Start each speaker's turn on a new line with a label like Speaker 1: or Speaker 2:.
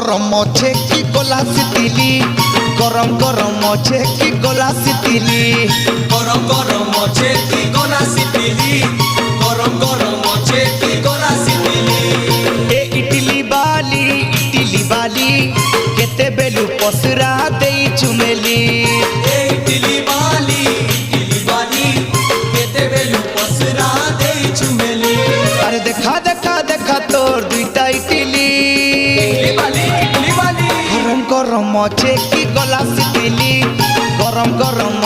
Speaker 1: গরম আছে কি গলাস দিলি গরম গরম আছে কি গলাস দিলি
Speaker 2: গরম গরম আছে কি গলাস দিলি গরম গরম আছে কি গলাস দিলি
Speaker 1: এ ইডলি বালি কেতে বেলু পসরা দেই চুমেলি
Speaker 2: ইডলি বালি কেতে বেলু পসরা দেই চুমেলি
Speaker 1: আরে দেখা দেখা দেখা তোর দুইটা ইডলি
Speaker 2: ইডলি বালি
Speaker 1: গরম গরম আছে কি গলাস দিলি গরম গরম